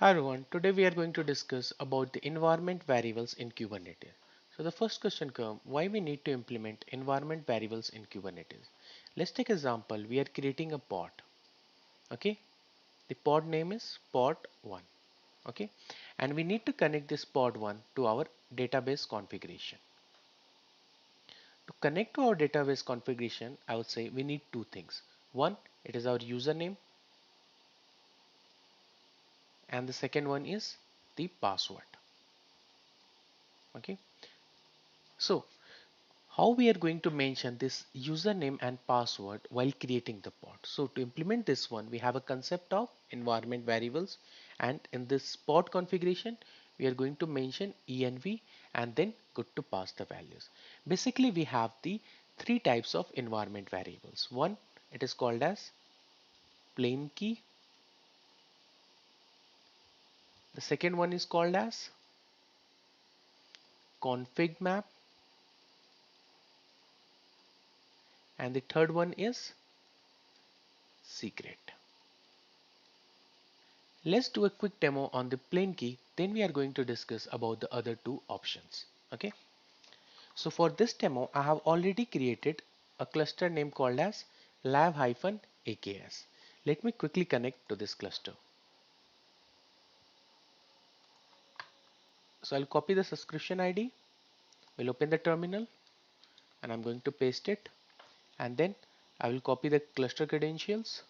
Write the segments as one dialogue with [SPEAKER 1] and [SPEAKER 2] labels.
[SPEAKER 1] Hi everyone, today we are going to discuss about the environment variables in Kubernetes. So the first question comes, why we need to implement environment variables in Kubernetes? Let's take example, we are creating a pod, okay? The pod name is pod 1, okay? And we need to connect this pod 1 to our database configuration. To connect to our database configuration, I would say we need two things. One, it is our username, and the second one is the password, okay? So how we are going to mention this username and password while creating the pod. So to implement this one, we have a concept of environment variables, and in this pod configuration, we are going to mention env and then good to pass the values. Basically, we have the three types of environment variables. One, it is called as plain key. The second one is called as config map, and the third one is secret. Let's do a quick demo on the plain key, then we are going to discuss about the other two options. Okay. So for this demo, I have already created a cluster name called as lab-aks. Let me quickly connect to this cluster. So I'll copy the subscription ID, we'll open the terminal, and I'm going to paste it, and then I will copy the cluster credentials,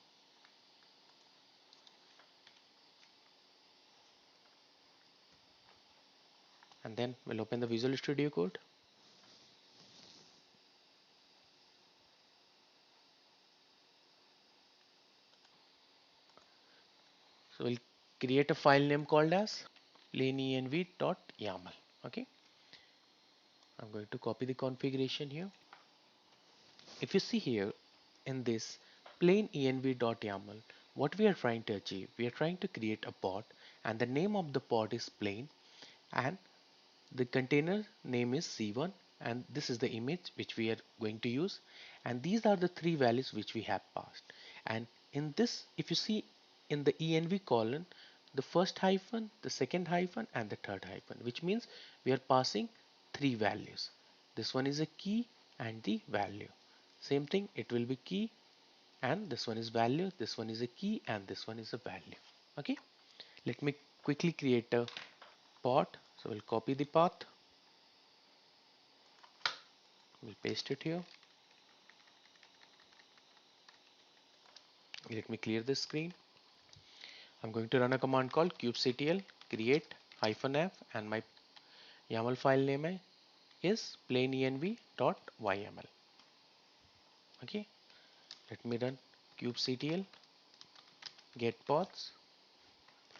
[SPEAKER 1] and then we'll open the Visual Studio Code. So we'll create a file name called as planenv.yaml. Okay. I'm going to copy the configuration here. If you see here in this plain env.yaml, what we are trying to achieve, we are trying to create a pod, and the name of the pod is plain, and the container name is C1, and this is the image which we are going to use, and these are the three values which we have passed. And in this, if you see in the env column, the first hyphen, the second hyphen, and the third hyphen, which means we are passing three values. This one is a key and the value. Same thing, it will be key, and this one is value, this one is a key, and this one is a value. Okay, let me quickly create a pod. So we'll copy the path, we'll paste it here. Let me clear this screen. I'm going to run a command called kubectl create -f, and my YAML file name is plainenv.yml. Okay, let me run kubectl get pods,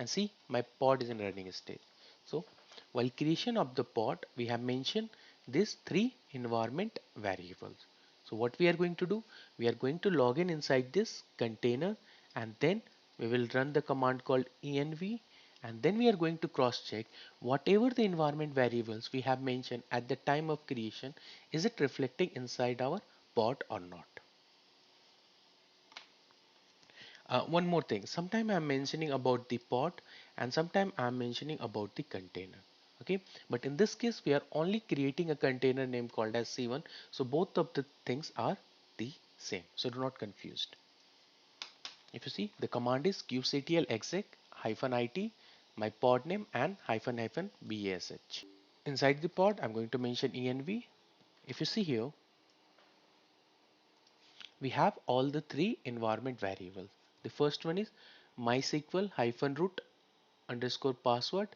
[SPEAKER 1] and see my pod is in running state. So while creation of the pod, we have mentioned these three environment variables. So what we are going to do, we are going to log in inside this container, and then we will run the command called env, and then we are going to cross check whatever the environment variables we have mentioned at the time of creation, is it reflecting inside our pod or not. One more thing, sometime I'm mentioning about the pod and sometime I'm mentioning about the container. Okay, but in this case we are only creating a container name called as C1, so both of the things are the same, so do not confused. If you see, the command is kubectl exec -it, my pod name, and --bash. Inside the pod I'm going to mention env. If you see here, we have all the three environment variables. The first one is MySQL -root underscore password.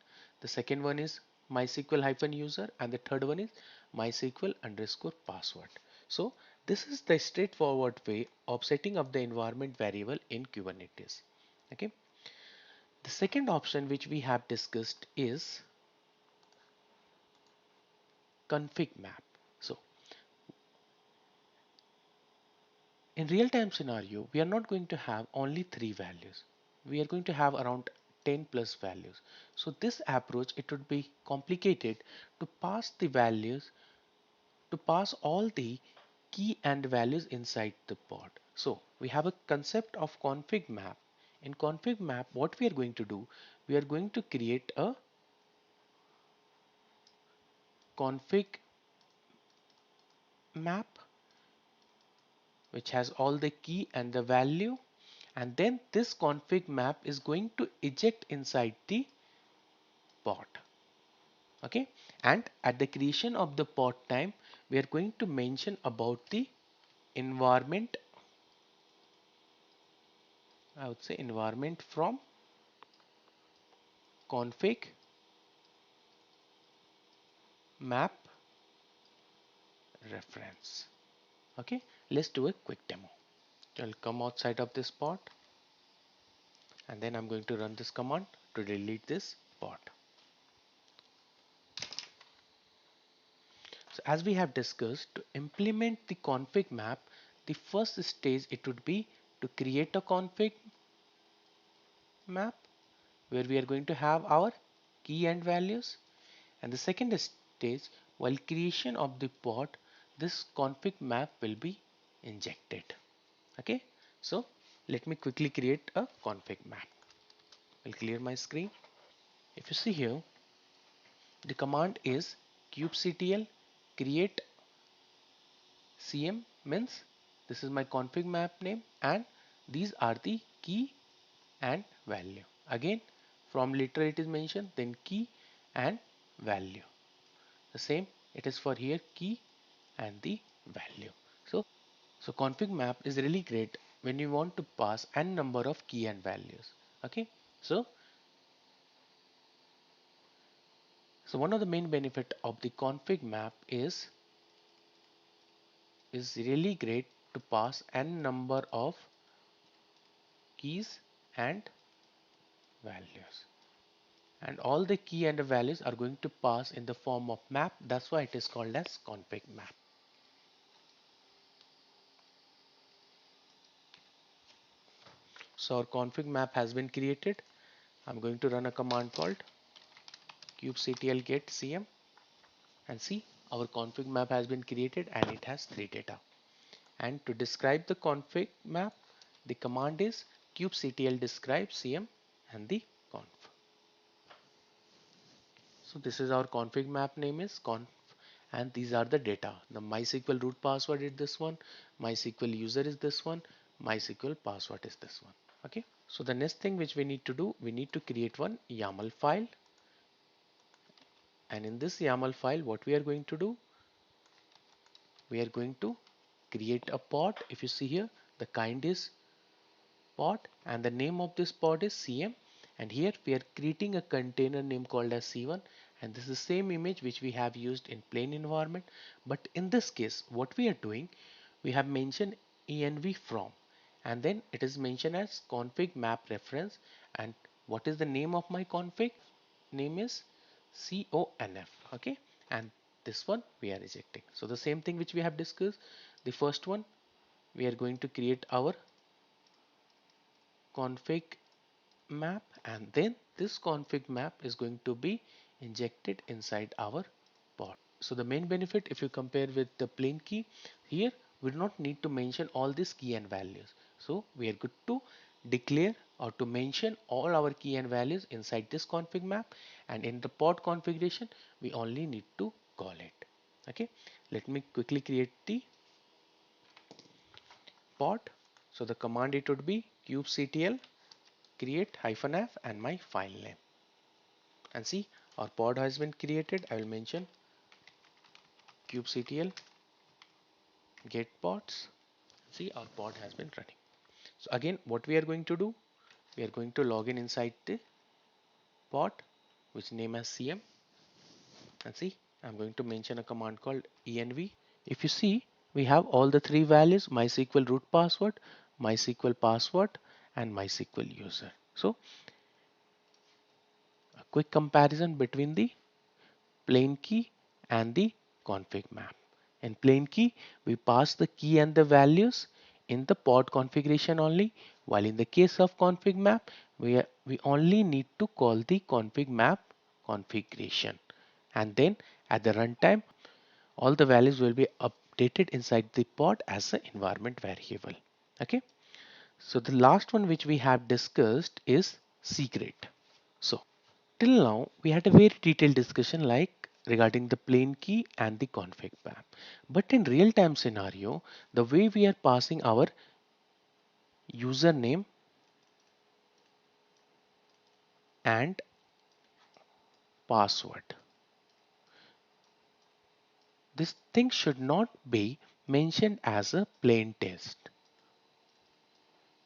[SPEAKER 1] The second one is MySQL -user, and the third one is MySQL underscore password. So this is the straightforward way of setting up the environment variable in Kubernetes. Okay. The second option which we have discussed is config map. So in real-time scenario, we are not going to have only three values. We are going to have around 10 plus values. So this approach, it would be complicated to pass the values, to pass all the key and values inside the pod. So we have a concept of config map In config map, what we are going to do, we are going to create a config map which has all the key and the value, and then this config map is going to eject inside the pod. Okay, and at the creation of the pod time, we are going to mention about the environment, I would say environment from config map reference. Okay, let's do a quick demo. I'll come outside of this pod and then I'm going to run this command to delete this pod. So as we have discussed, to implement the config map, the first stage it would be to create a config map where we are going to have our key and values, and the second stage, while creation of the pod, this config map will be injected. Okay, so let me quickly create a config map. I'll clear my screen. If you see here, the command is kubectl create cm, means this is my config map name and these are the key and value. Again, from later it is mentioned, then key and value. The same it is for here, key and the value. So config map is really great when you want to pass n number of key and values. Okay, so one of the main benefit of the config map is really great to pass n number of keys and values, and all the key and the values are going to pass in the form of map. That's why it is called as config map. So our config map has been created. I'm going to run a command called kubectl get cm, and see, our config map has been created and it has three data. And to describe the config map, the command is kubectl describe cm and the conf. So this is our config map name is conf, and these are the data. The MySQL root password is this one, MySQL user is this one, MySQL password is this one. Okay. So the next thing which we need to do, we need to create one YAML file, and in this YAML file, what we are going to do, we are going to create a pod. If you see here, the kind is pod and the name of this pod is CM, and here we are creating a container name called as C1, and this is the same image which we have used in plain environment, but in this case what we are doing, we have mentioned env from, and then it is mentioned as config map reference, and what is the name of my config? Name is conf. Okay, and this one we are rejecting. So the same thing which we have discussed, the first one, we are going to create our config map, and then this config map is going to be injected inside our pod. So the main benefit, if you compare with the plain key, here we do not need to mention all these key and values. So we are good to declare or to mention all our key and values inside this config map, and in the pod configuration we only need to call it. Okay, let me quickly create the pod. So the command, it would be kubectl create -f and my file name, and see, our pod has been created. I will mention kubectl get pods. See, our pod has been running. So again, what we are going to do, we are going to log in inside the pod which name as cm, and see, I'm going to mention a command called env. If you see, we have all the three values: MySQL root password, MySQL password, and MySQL user. So a quick comparison between the plain key and the config map. In plain key, we pass the key and the values in the pod configuration only, while in the case of config map, we only need to call the config map configuration, and then at the runtime, all the values will be updated inside the pod as an environment variable. Okay, So the last one which we have discussed is secret. So till now we had a very detailed discussion like regarding the plain key and the config map. But in real time scenario, the way we are passing our username and password, this thing should not be mentioned as a plain text.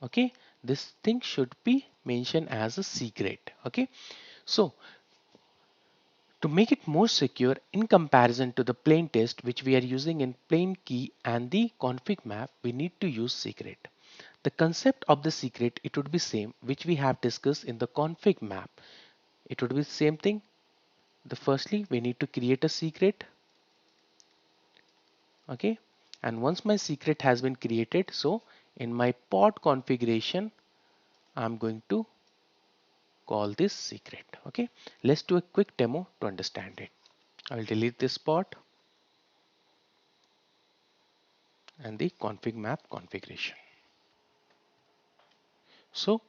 [SPEAKER 1] Okay, this thing should be mentioned as a secret. Okay, so to make it more secure in comparison to the plain text which we are using in plain key and the config map, we need to use secret. The concept of the secret, it would be same which we have discussed in the config map. It would be the same thing. The firstly we need to create a secret. Okay, and once my secret has been created, so in my pod configuration I'm going to call this secret. Okay, let's do a quick demo to understand it. I'll delete this pod and the config map configuration. So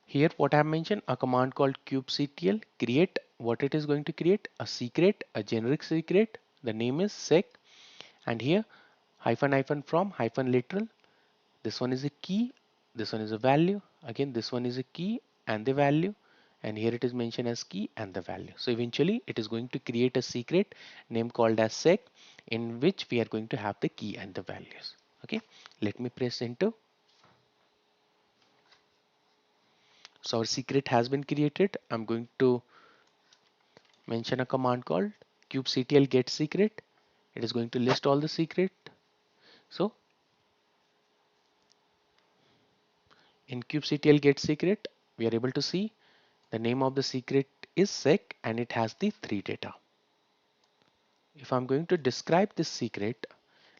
[SPEAKER 1] here what I have mentioned, a command called kubectl create. What it is going to create? A secret, a generic secret. The name is sec, and here hyphen hyphen from hyphen literal. This one is a key, this one is a value. Again this one is a key and the value, and here it is mentioned as key and the value. So eventually it is going to create a secret name called as sec, in which we are going to have the key and the values. Okay, let me press enter. So our secret has been created. I'm going to mention a command called kubectl get secret. It is going to list all the secret. So in kubectl get secret, we are able to see the name of the secret is sec and it has the three data. If I'm going to describe this secret,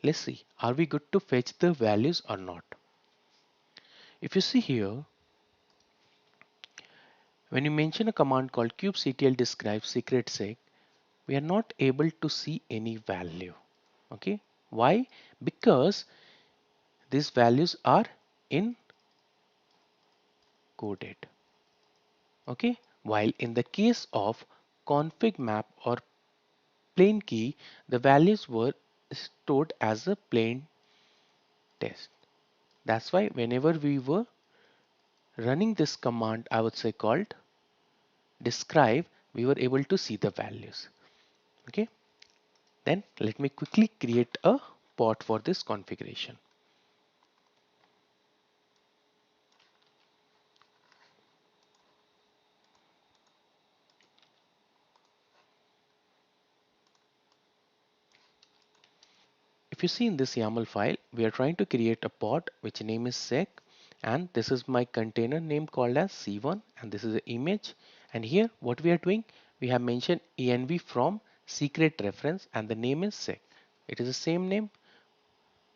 [SPEAKER 1] let's see, are we good to fetch the values or not? If you see here, when you mention a command called kubectl describe secret sec, we are not able to see any value. Okay, why? Because these values are encoded. Okay, while in the case of config map or plain key, the values were stored as a plain text. That's why whenever we were running this command, I would say called describe, we were able to see the values. Okay, then let me quickly create a pod for this configuration. If you see in this YAML file, we are trying to create a pod which name is sec, and this is my container name called as C1, and this is the image. And here what we are doing, we have mentioned env from secret reference and the name is sec. It is the same name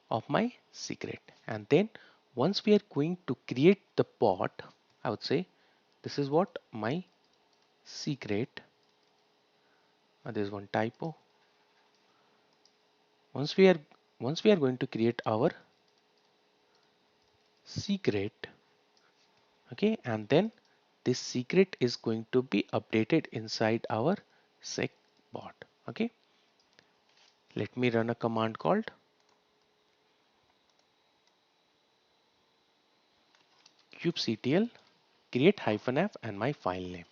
[SPEAKER 1] of my secret. And then once we are going to create the pod, I would say this is what my secret. There's one typo. Once we are going to create our secret, okay, and then this secret is going to be updated inside our sec bot. Okay, let me run a command called kubectl create hyphen f and my file name.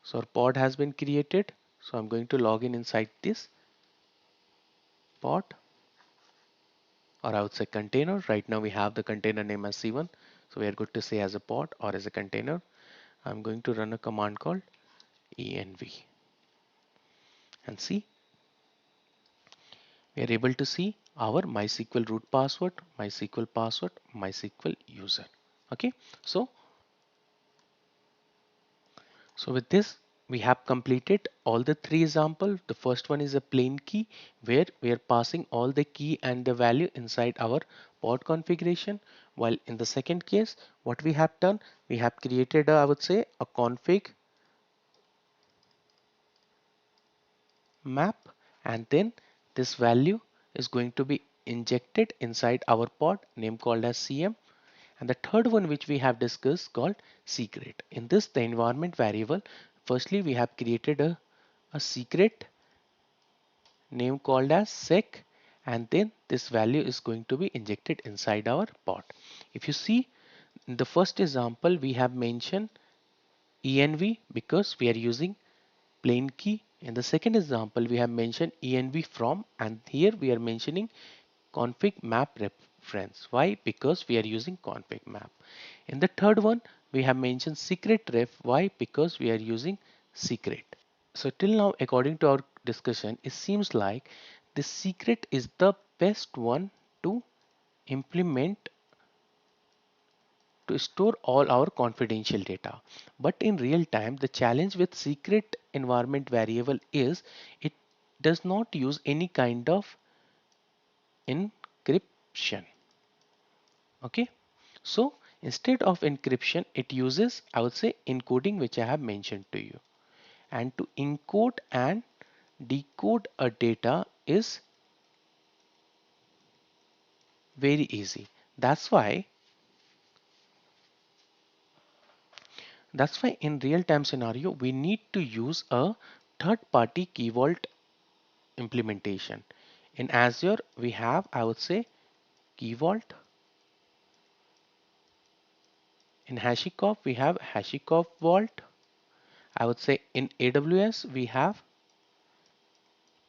[SPEAKER 1] So our pod has been created, so I'm going to log in inside this pod, or I would say container. Right now we have the container name as C1, so we are good to say as a pod or as a container. I'm going to run a command called env and see, we are able to see our MySQL root password, MySQL password, MySQL user. Okay, so with this we have completed all the three examples. The first one is a plain key where we are passing all the key and the value inside our pod configuration. While in the second case, what we have done, we have created I would say a config map, and then this value is going to be injected inside our pod name called as CM. And the third one which we have discussed called secret. In this, the environment variable, firstly we have created a secret name called as sec, and then this value is going to be injected inside our pod. If you see in the first example, we have mentioned env because we are using plain key. In the second example, we have mentioned env from, and here we are mentioning config map reference. Why? Because we are using config map. In the third one, we have mentioned secret ref. Why? Because we are using secret. So till now, according to our discussion, it seems like the secret is the best one to implement to store all our confidential data. But in real time, the challenge with secret environment variable is it does not use any kind of encryption. Okay. So instead of encryption, it uses, I would say, encoding, which I have mentioned to you. And to encode and decode a data is very easy. That's why in real time scenario we need to use a third party key vault implementation. In Azure we have, I would say, key vault. In HashiCorp we have HashiCorp vault. I would say in AWS we have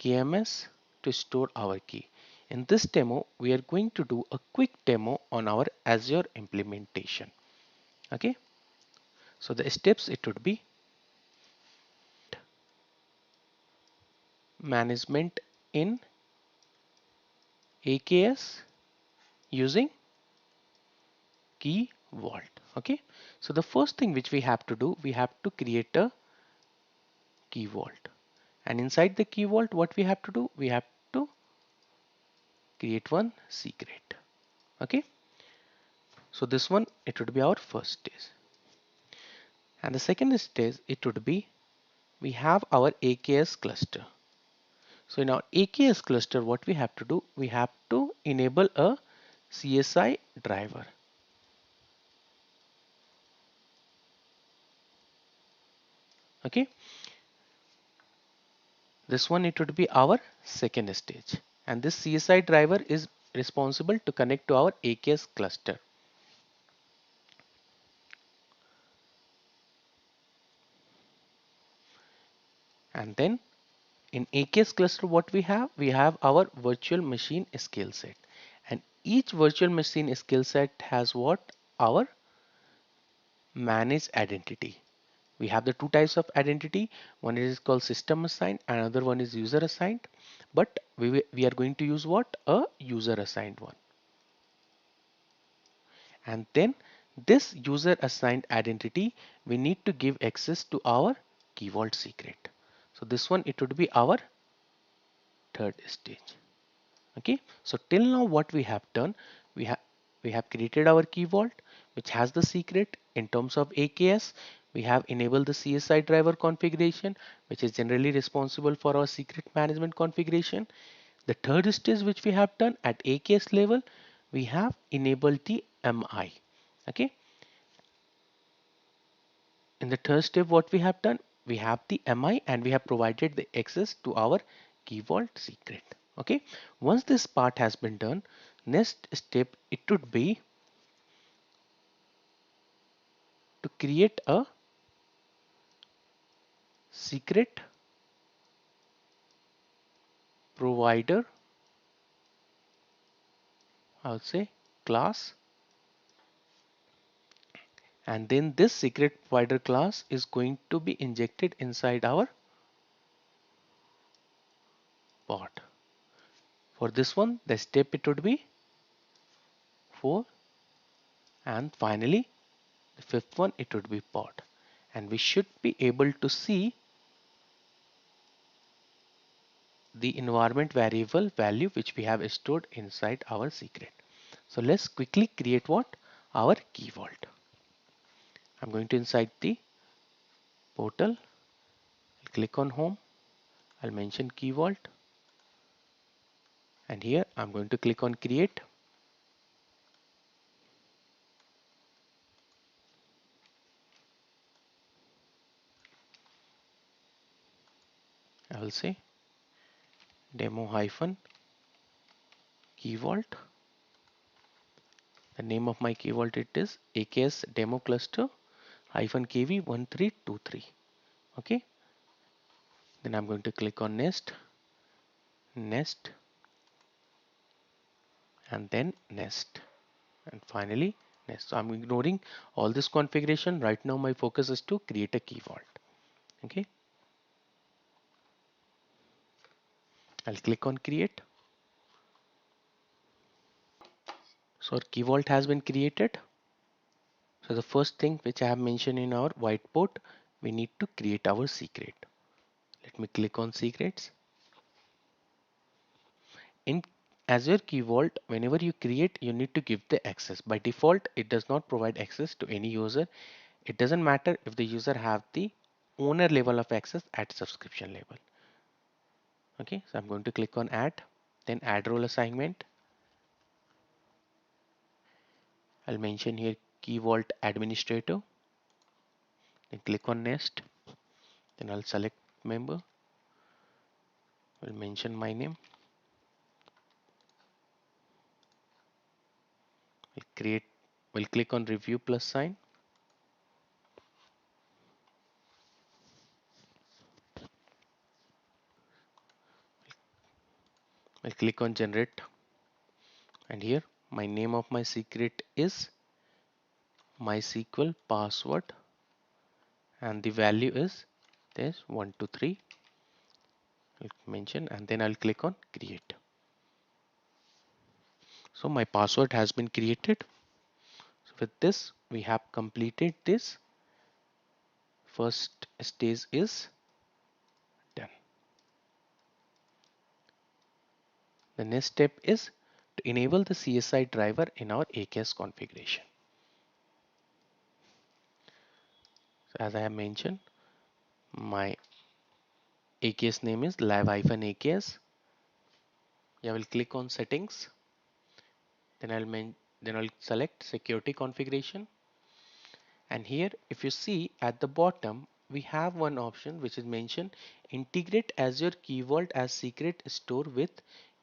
[SPEAKER 1] KMS to store our key. In this demo we are going to do a quick demo on our Azure implementation. Okay, so the steps it would be management in AKS using key vault. Okay, so the first thing which we have to do, we have to create a key vault, and inside the key vault what we have to do, we have to create one secret. Okay, so this one it would be our first stage, and the second stage it would be we have our AKS cluster. So in our AKS cluster what we have to do, we have to enable a CSI driver. Okay, this one it would be our second stage, and this CSI driver is responsible to connect to our AKS cluster. And then in AKS cluster what we have our virtual machine skill set, and each virtual machine skill set has what, our managed identity. We have the two types of identity, one is called system assigned, another one is user assigned, but we are going to use what, a user assigned one. And then this user assigned identity we need to give access to our key vault secret. So this one it would be our third stage. Okay, so till now what we have done, we have created our key vault which has the secret. In terms of AKS, we have enabled the CSI driver configuration which is generally responsible for our secret management configuration. The third stage which we have done at AKS level, we have enabled the MI. Okay, in the third step what we have done, we have the MI and we have provided the access to our key vault secret. Okay, once this part has been done, next step it would be to create a secret provider, I would say, class, and then this secret provider class is going to be injected inside our pod. For this one the step it would be 4, and finally the fifth one it would be pod, and we should be able to see the environment variable value which we have stored inside our secret. So let's quickly create what, our key vault. I'm going to inside the portal, click on home, I'll mention key vault, and here I'm going to click on create. I will say demo hyphen key vault. The name of my key vault it is AKS demo cluster hyphen KV1323. Okay, then I'm going to click on nest, and then nest, and finally nest. So I'm ignoring all this configuration. Right now my focus is to create a key vault. Okay, I'll click on create. So our key vault has been created. So the first thing which I have mentioned in our whiteboard, we need to create our secret. Let me click on secrets. In Azure Key Vault, whenever you create, you need to give the access. By default, it does not provide access to any user. It doesn't matter if the user have the owner level of access at subscription level. Okay, so I'm going to click on add, then add role assignment. I'll mention here Key Vault administrator, then click on nest, then I'll select member. I'll mention my name. I'll create, we'll click on review plus sign. I'll click on generate, and here my name of my secret is MySQL password, and the value is this 123. I'll mention, and then I'll click on create. So my password has been created. So with this, we have completed this. First stage is done. The next step is to enable the CSI driver in our AKS configuration. So as I have mentioned, my AKS name is live-AKS. I will click on settings. Then I'll select security configuration. And here, if you see at the bottom, we have one option which is mentioned integrate Azure Key Vault as secret store with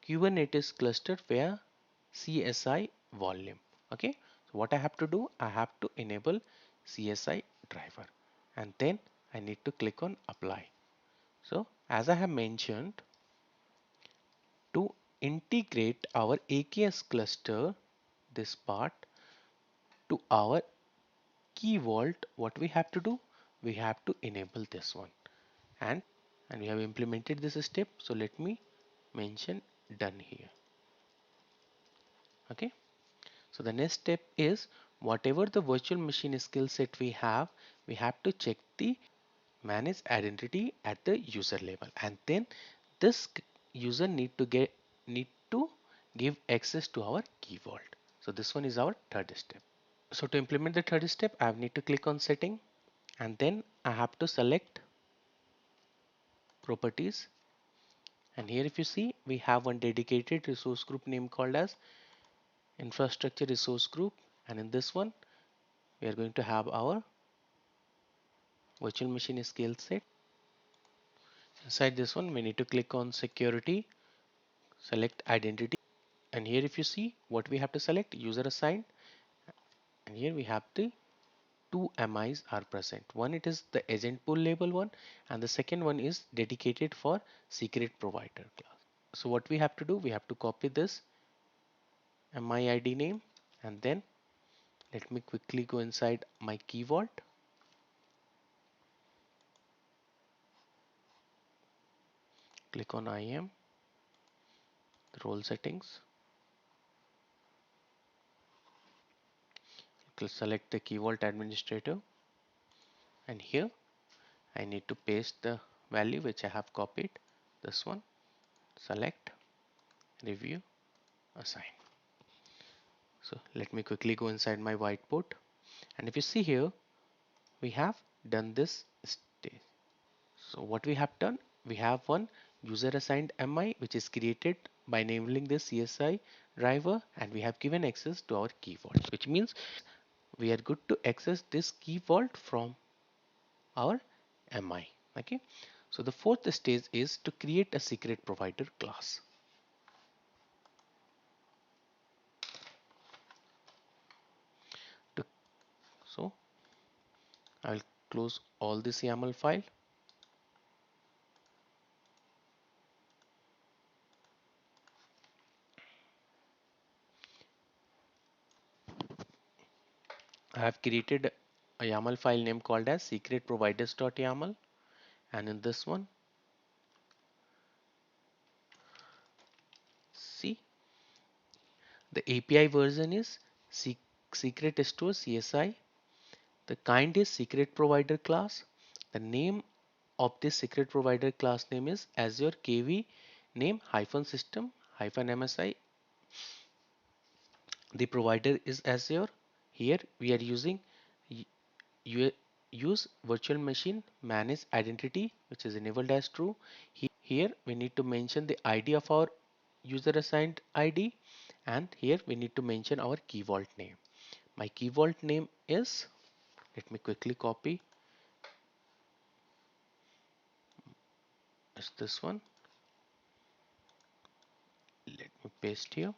[SPEAKER 1] Kubernetes cluster via CSI volume. Okay, so what I have to do, I have to enable CSI driver, and then I need to click on apply. So as I have mentioned, to integrate our AKS cluster, this part, to our Key Vault, what we have to do, we have to enable this one, and we have implemented this step. So let me mention done here. Okay, so the next step is whatever the virtual machine skill set we have to check the manage identity at the user level, and then this user need to give access to our Key Vault. So this one is our third step. So to implement the third step, I need to click on setting, and then I have to select properties. And here if you see, we have one dedicated resource group name called as infrastructure resource group. And in this one, we are going to have our virtual machine skill set. Inside this one, we need to click on security, select identity. And here if you see what we have to select, user assigned. And here we have the two MIs are present. One, it is the agent pool label one, and the second one is dedicated for secret provider class. So what we have to do, we have to copy this MI ID name, and then let me quickly go inside my Key Vault. Click on IAM, role settings, select the Key Vault administrator, and here I need to paste the value which I have copied, this one, select, review, assign. So let me quickly go inside my whiteboard, and if you see here, we have done this stage. So what we have done, we have one user assigned MI which is created by enabling this CSI driver, and we have given access to our Key Vault, which means we are good to access this Key Vault from our MI. Okay, So the fourth stage is to create a secret provider class. To, so I'll close all this YAML file. I have created a YAML file name called as secretproviders.yaml, and in this one, see, the API version is secret store CSI. The kind is secret provider class. The name of this secret provider class name is Azure KV name hyphen system hyphen MSI. The provider is Azure. Here we are using use virtual machine manage identity, which is enabled as true. Here we need to mention the ID of our user assigned ID, and here we need to mention our key vault name. My key vault name is, let me quickly copy, is this one. Let me paste here.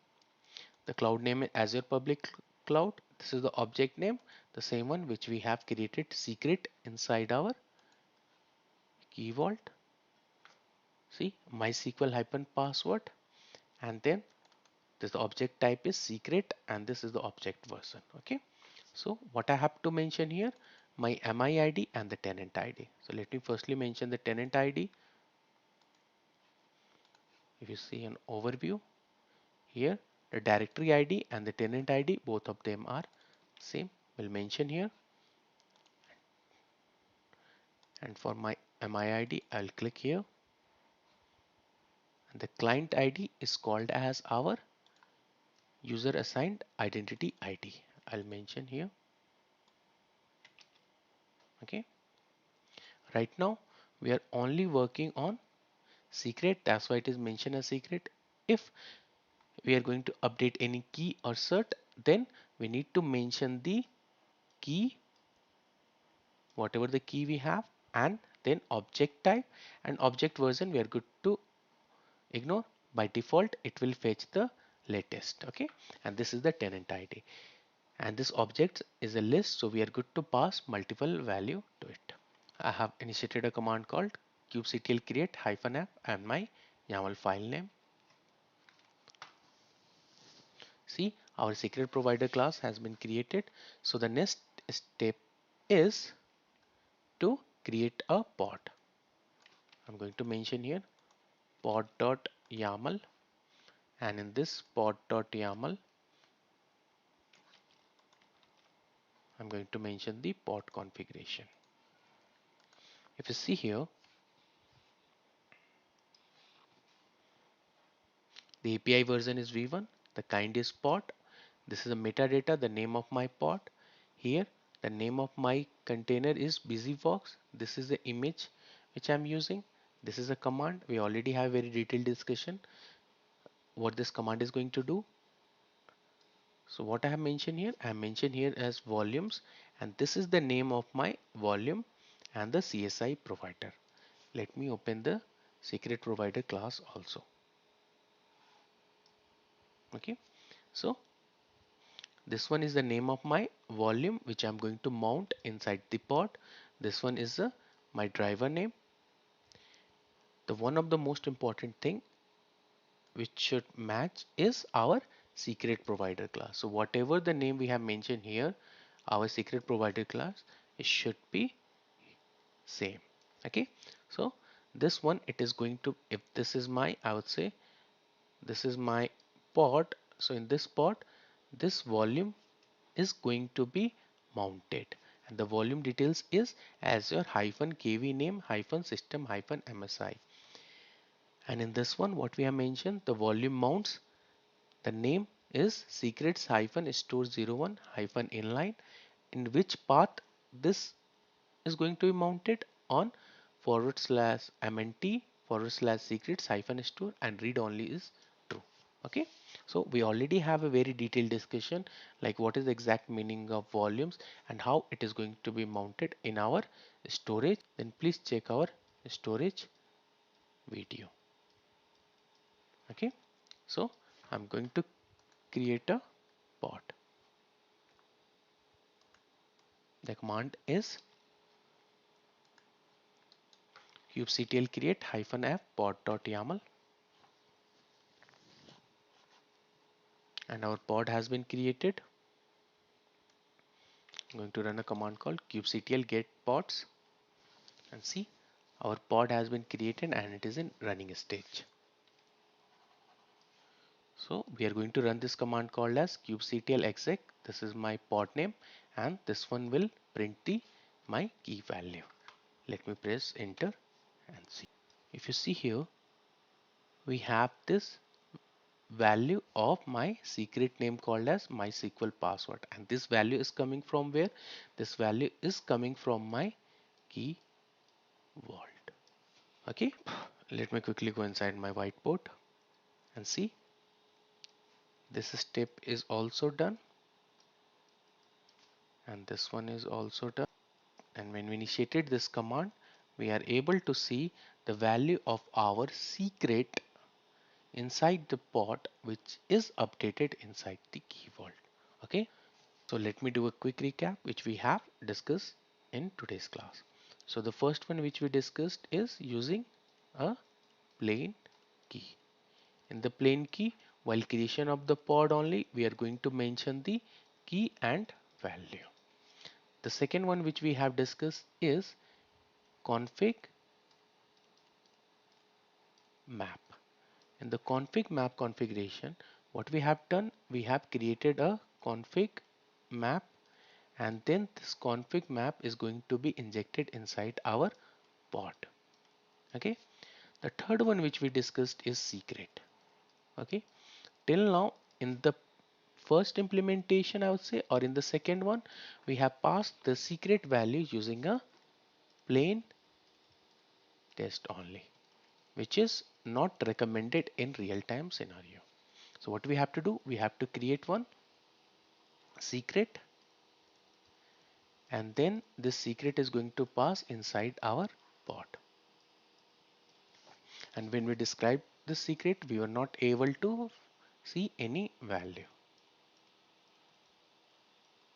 [SPEAKER 1] The cloud name is Azure Public Cloud. This is the object name, the same one which we have created secret inside our key vault. See, MySQL hyphen password, and then this object type is secret, and this is the object version. Okay, so what I have to mention here, my MI ID and the tenant ID. So let me firstly mention the tenant ID. If you see an overview here, the directory ID and the tenant ID, both of them are same. We'll mention here, and for my MI ID, I'll click here, and the client ID is called as our user assigned identity ID. I'll mention here. Okay, right now we are only working on secret, that's why it is mentioned as secret. If we are going to update any key or cert, then we need to mention the key, whatever the key we have, and then object type and object version we are good to ignore. By default it will fetch the latest. Okay, and this is the tenant ID, and this object is a list, so we are good to pass multiple value to it. I have initiated a command called kubectl create hyphen app and my YAML file name. See, our secret provider class has been created. So the next step is to create a pod. I'm going to mention here pod.yaml, and in this pod.yaml I'm going to mention the pod configuration. If you see here, the API version is v1, the kind is pod. This is a metadata, the name of my pod. Here the name of my container is busybox. This is the image which I'm using. This is a command. We already have very detailed discussion what this command is going to do. So what I have mentioned here, I have mentioned here as volumes, and this is the name of my volume and the CSI provider. Let me open the secret provider class also. Okay, so this one is the name of my volume which I'm going to mount inside the pod. This one is my driver name. The one of the most important thing which should match is our secret provider class. So whatever the name we have mentioned here, our secret provider class, it should be same. Okay, so this one it is going to, if this is my, I would say this is my pod. So in this pod, this volume is going to be mounted, and the volume details is Azure hyphen kv name hyphen system hyphen MSI. And in this one what we have mentioned, the volume mounts, the name is secrets hyphen store 01 hyphen inline, in which path this is going to be mounted on forward slash mnt forward slash secrets hyphen store, and read only is true. Okay, so we already have a very detailed discussion like what is the exact meaning of volumes and how it is going to be mounted in our storage. Then please check our storage video. Okay, so I'm going to create a pod. The command is kubectl create -f pod.yaml, and our pod has been created. I'm going to run a command called kubectl get pods, and see, our pod has been created and it is in running stage. So we are going to run this command called as kubectl exec. This is my pod name, and this one will print the my key value. Let me press enter and see. If you see here, we have this value of my secret name called as MySQL password, and this value is coming from where? This value is coming from my key vault. Okay, let me quickly go inside my whiteboard and see, this step is also done and this one is also done. And when we initiated this command, we are able to see the value of our secret inside the pod, which is updated inside the key vault. Okay, so let me do a quick recap which we have discussed in today's class. So the first one which we discussed is using a plain key. In the plain key, while creation of the pod only, we are going to mention the key and value. The second one which we have discussed is config map. In the config map configuration, what we have done, we have created a config map, and then this config map is going to be injected inside our pod. Okay, the third one which we discussed is secret. Okay, till now in the first implementation, I would say, or in the second one, we have passed the secret value using a plain test only, which is not recommended in real-time scenario. So what we have to do, we have to create one secret, and then this secret is going to pass inside our pod. And when we describe the secret, we were not able to see any value.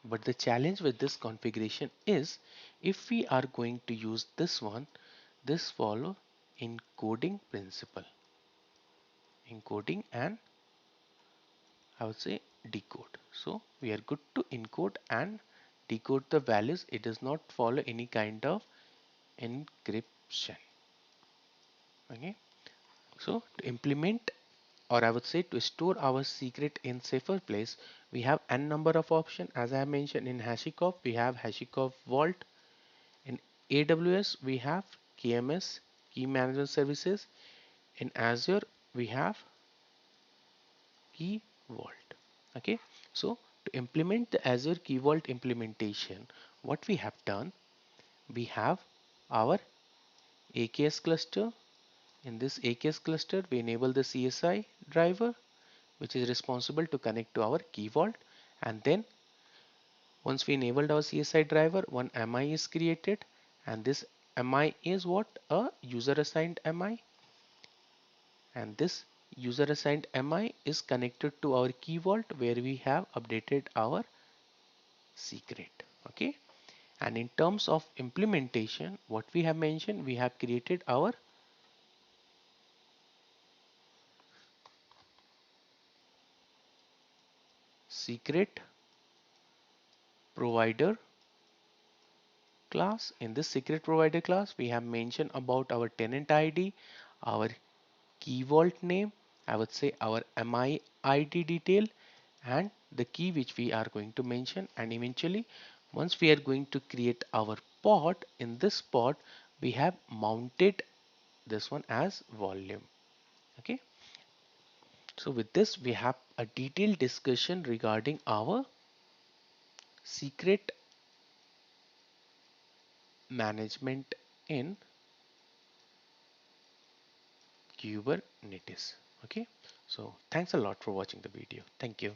[SPEAKER 1] But the challenge with this configuration is, if we are going to use this one, this follow encoding principle, encoding and I would say decode. So we are good to encode and decode the values. It does not follow any kind of encryption. Okay, so to implement, or I would say to store our secret in safer place, we have n number of options. As I mentioned, in HashiCorp we have HashiCorp Vault. In AWS we have KMS, Key Management Services. In Azure we have Key Vault. Okay, so to implement the Azure Key Vault implementation, what we have done, we have our AKS cluster. In this AKS cluster, we enable the CSI driver, which is responsible to connect to our key vault. And then once we enabled our CSI driver, one MI is created, and this MI is what? A user assigned MI, and this user assigned MI is connected to our key vault where we have updated our secret. Okay, and in terms of implementation, what we have mentioned, we have created our secret provider class. In this secret provider class, we have mentioned about our tenant ID, our key vault name, I would say our MI ID detail, and the key which we are going to mention. And eventually, once we are going to create our pod, in this pod we have mounted this one as volume. Okay, so with this we have a detailed discussion regarding our secret management in kubernetes. Okay, so thanks a lot for watching the video. Thank you.